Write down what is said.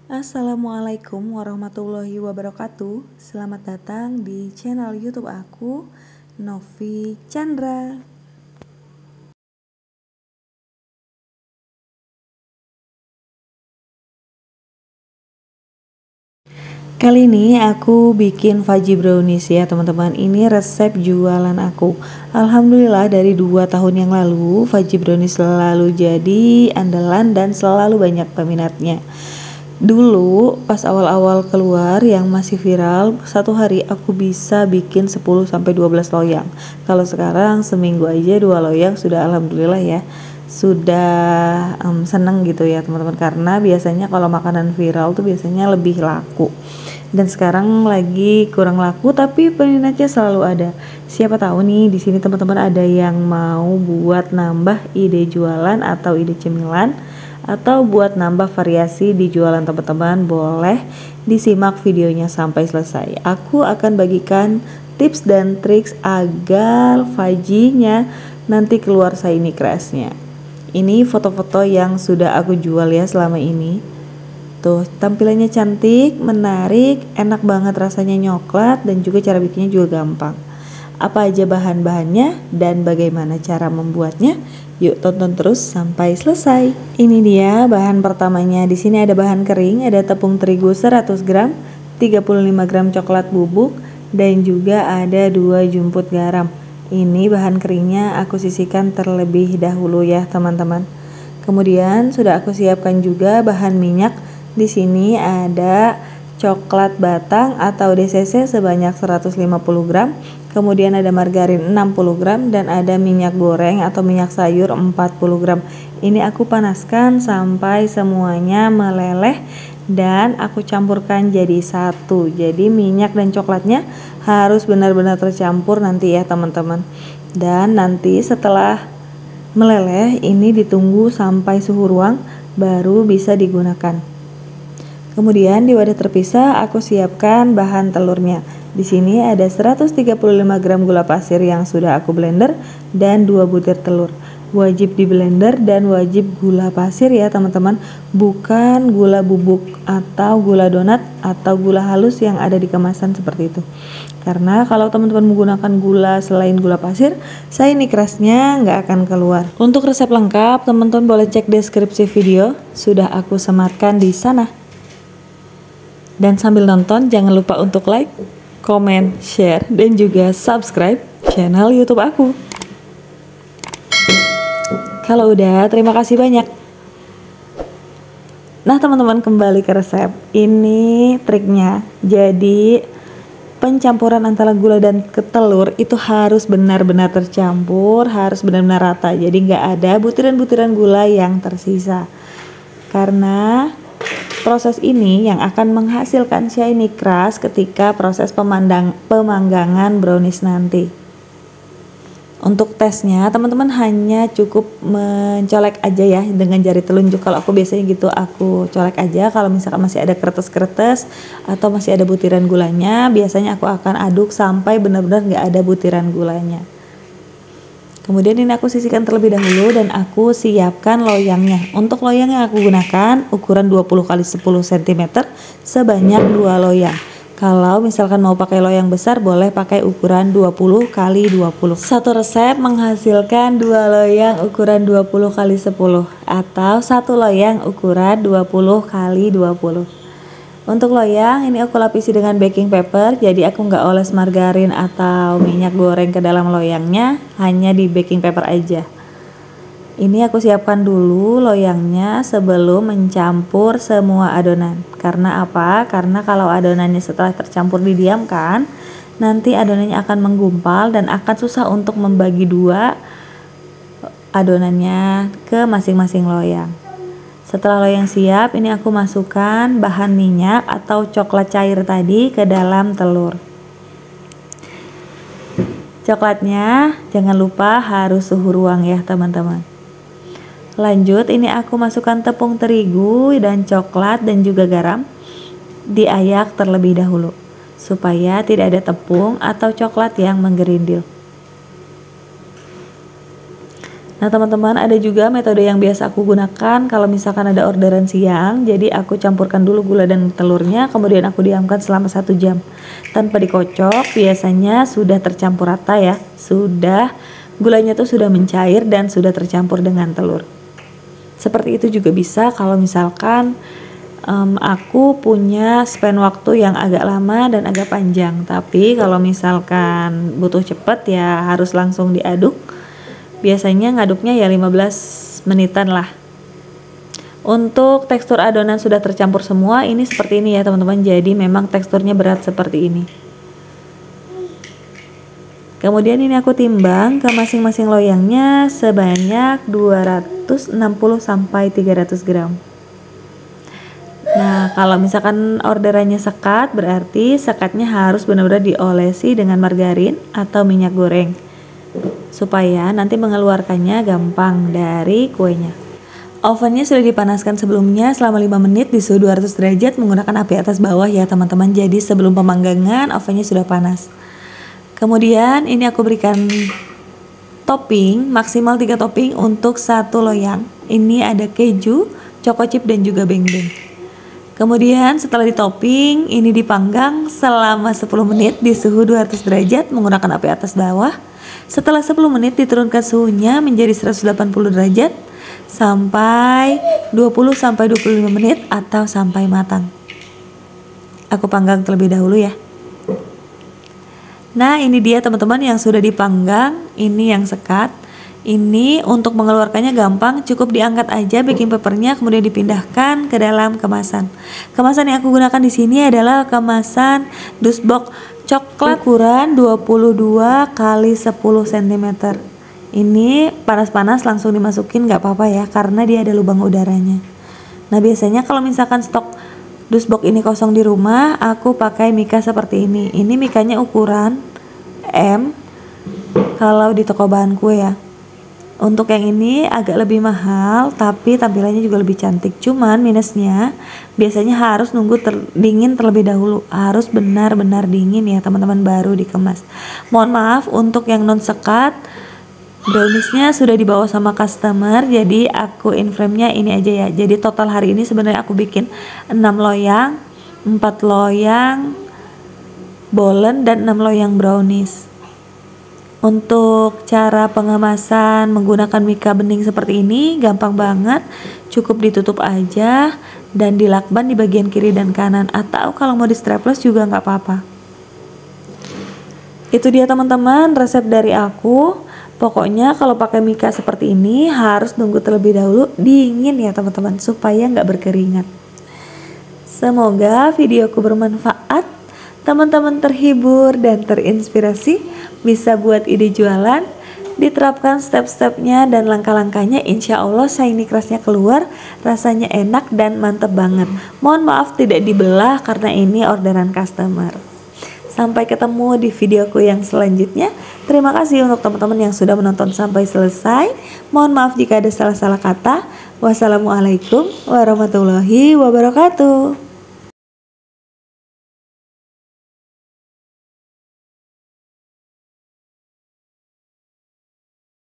Assalamualaikum warahmatullahi wabarakatuh. Selamat datang di channel YouTube aku, Novi Chandra. Kali ini aku bikin fudgy brownies ya teman-teman. Ini resep jualan aku. Alhamdulillah dari 2 tahun yang lalu fudgy brownies selalu jadi andalan dan selalu banyak peminatnya. Dulu pas awal-awal keluar yang masih viral, satu hari aku bisa bikin 10-12 loyang. Kalau sekarang seminggu aja 2 loyang sudah alhamdulillah ya. Sudah seneng gitu ya teman-teman, karena biasanya kalau makanan viral tuh biasanya lebih laku. Dan sekarang lagi kurang laku tapi peminatnya selalu ada. Siapa tahu nih di sini teman-teman ada yang mau buat nambah ide jualan atau ide cemilan, atau buat nambah variasi di jualan teman-teman, boleh disimak videonya sampai selesai. Aku akan bagikan tips dan triks agar fudgy-nya nanti keluar shiny crush-nya. Ini foto-foto yang sudah aku jual ya selama ini. Tuh, tampilannya cantik, menarik, enak banget rasanya, nyoklat, dan juga cara bikinnya juga gampang. Apa aja bahan-bahannya dan bagaimana cara membuatnya? Yuk tonton terus sampai selesai. Ini dia bahan pertamanya. Di sini ada bahan kering, ada tepung terigu 100 gram, 35 gram coklat bubuk, dan juga ada 2 jumput garam. Ini bahan keringnya aku sisihkan terlebih dahulu ya teman-teman. Kemudian sudah aku siapkan juga bahan minyak. Di sini ada coklat batang atau DCC sebanyak 150 gram, kemudian ada margarin 60 gram, dan ada minyak goreng atau minyak sayur 40 gram. Ini aku panaskan sampai semuanya meleleh dan aku campurkan jadi satu. Jadi minyak dan coklatnya harus benar-benar tercampur nanti ya teman-teman. Dan nanti setelah meleleh ini ditunggu sampai suhu ruang baru bisa digunakan. Kemudian di wadah terpisah aku siapkan bahan telurnya. Di sini ada 135 gram gula pasir yang sudah aku blender dan 2 butir telur. Wajib di blender dan wajib gula pasir ya teman-teman, bukan gula bubuk atau gula donat atau gula halus yang ada di kemasan seperti itu. Karena kalau teman-teman menggunakan gula selain gula pasir, shiny crush-nya nggak akan keluar. Untuk resep lengkap teman-teman boleh cek deskripsi video, sudah aku sematkan di sana. Dan sambil nonton jangan lupa untuk like, comment, share, dan juga subscribe channel YouTube aku. Kalau udah, terima kasih banyak. Nah teman-teman, kembali ke resep. Ini triknya. Jadi pencampuran antara gula dan telur itu harus benar-benar tercampur, harus benar-benar rata. Jadi nggak ada butiran-butiran gula yang tersisa. Karena proses ini yang akan menghasilkan shiny crush ketika proses pemanggangan brownies nanti. Untuk tesnya teman-teman hanya cukup mencolek aja ya dengan jari telunjuk. Kalau aku biasanya gitu, aku colek aja. Kalau misalkan masih ada kertas-kertas atau masih ada butiran gulanya, biasanya aku akan aduk sampai benar-benar nggak ada butiran gulanya. Kemudian ini aku sisihkan terlebih dahulu dan aku siapkan loyangnya. Untuk loyang yang aku gunakan ukuran 20 x 10 cm sebanyak 2 loyang. Kalau misalkan mau pakai loyang besar boleh pakai ukuran 20 x 20. Satu resep menghasilkan 2 loyang ukuran 20 x 10 atau 1 loyang ukuran 20 x 20. Untuk loyang ini aku lapisi dengan baking paper, jadi aku nggak oles margarin atau minyak goreng ke dalam loyangnya, hanya di baking paper aja. Ini aku siapkan dulu loyangnya sebelum mencampur semua adonan. Karena apa? Karena kalau adonannya setelah tercampur didiamkan, nanti adonannya akan menggumpal dan akan susah untuk membagi dua adonannya ke masing-masing loyang. Setelah loyang siap, ini aku masukkan bahan minyak atau coklat cair tadi ke dalam telur. Coklatnya jangan lupa harus suhu ruang ya teman-teman. Lanjut, ini aku masukkan tepung terigu dan coklat dan juga garam. Diayak terlebih dahulu supaya tidak ada tepung atau coklat yang menggerindil. Nah teman-teman, ada juga metode yang biasa aku gunakan kalau misalkan ada orderan siang. Jadi aku campurkan dulu gula dan telurnya, kemudian aku diamkan selama 1 jam tanpa dikocok. Biasanya sudah tercampur rata ya, gulanya tuh sudah mencair dan sudah tercampur dengan telur. Seperti itu juga bisa kalau misalkan aku punya span waktu yang agak lama dan agak panjang. Tapi kalau misalkan butuh cepet ya harus langsung diaduk. Biasanya ngaduknya ya 15 menitan lah. Untuk tekstur adonan sudah tercampur semua, ini seperti ini ya teman-teman. Jadi memang teksturnya berat seperti ini. Kemudian ini aku timbang ke masing-masing loyangnya sebanyak 260 sampai 300 gram. Nah, kalau misalkan orderannya sekat, berarti sekatnya harus benar-benar diolesi dengan margarin atau minyak goreng supaya nanti mengeluarkannya gampang dari kuenya. Ovennya sudah dipanaskan sebelumnya selama 5 menit di suhu 200 derajat menggunakan api atas bawah ya teman-teman. Jadi sebelum pemanggangan ovennya sudah panas. Kemudian ini aku berikan topping, maksimal 3 topping untuk 1 loyang. Ini ada keju, choco chip dan juga beng-beng. Kemudian setelah ditopping, ini dipanggang selama 10 menit di suhu 200 derajat menggunakan api atas bawah. Setelah 10 menit diturunkan suhunya menjadi 180 derajat sampai 20-25 menit atau sampai matang. Aku panggang terlebih dahulu ya. Nah, ini dia teman-teman yang sudah dipanggang, ini yang sekat. Ini untuk mengeluarkannya gampang, cukup diangkat aja baking papernya kemudian dipindahkan ke dalam kemasan. Kemasan yang aku gunakan di sini adalah kemasan dus box coklat ukuran 22 x 10 cm. Ini panas-panas langsung dimasukin nggak apa-apa ya karena dia ada lubang udaranya. Nah, biasanya kalau misalkan stok dus box ini kosong di rumah, aku pakai mika seperti ini. Ini mikanya ukuran M kalau di toko bahan kue ya. Untuk yang ini agak lebih mahal tapi tampilannya juga lebih cantik. Cuman minusnya biasanya harus nunggu dingin terlebih dahulu. Harus benar-benar dingin ya teman-teman baru dikemas. Mohon maaf untuk yang non sekat, browniesnya sudah dibawa sama customer. Jadi aku in frame-nya ini aja ya. Jadi total hari ini sebenarnya aku bikin 6 loyang, 4 loyang bolen dan 6 loyang brownies. Untuk cara pengemasan menggunakan mika bening seperti ini gampang banget, cukup ditutup aja dan dilakban di bagian kiri dan kanan, atau kalau mau di strapless juga nggak apa-apa. Itu dia teman-teman resep dari aku. Pokoknya kalau pakai mika seperti ini harus nunggu terlebih dahulu dingin ya teman-teman supaya nggak berkeringat. Semoga videoku bermanfaat, teman-teman terhibur dan terinspirasi, bisa buat ide jualan, diterapkan step-stepnya dan langkah-langkahnya, insya Allah shiny crustnya keluar, rasanya enak dan mantep banget. Mohon maaf tidak dibelah karena ini orderan customer. Sampai ketemu di videoku yang selanjutnya. Terima kasih untuk teman-teman yang sudah menonton sampai selesai. Mohon maaf jika ada salah-salah kata. Wassalamualaikum warahmatullahi wabarakatuh.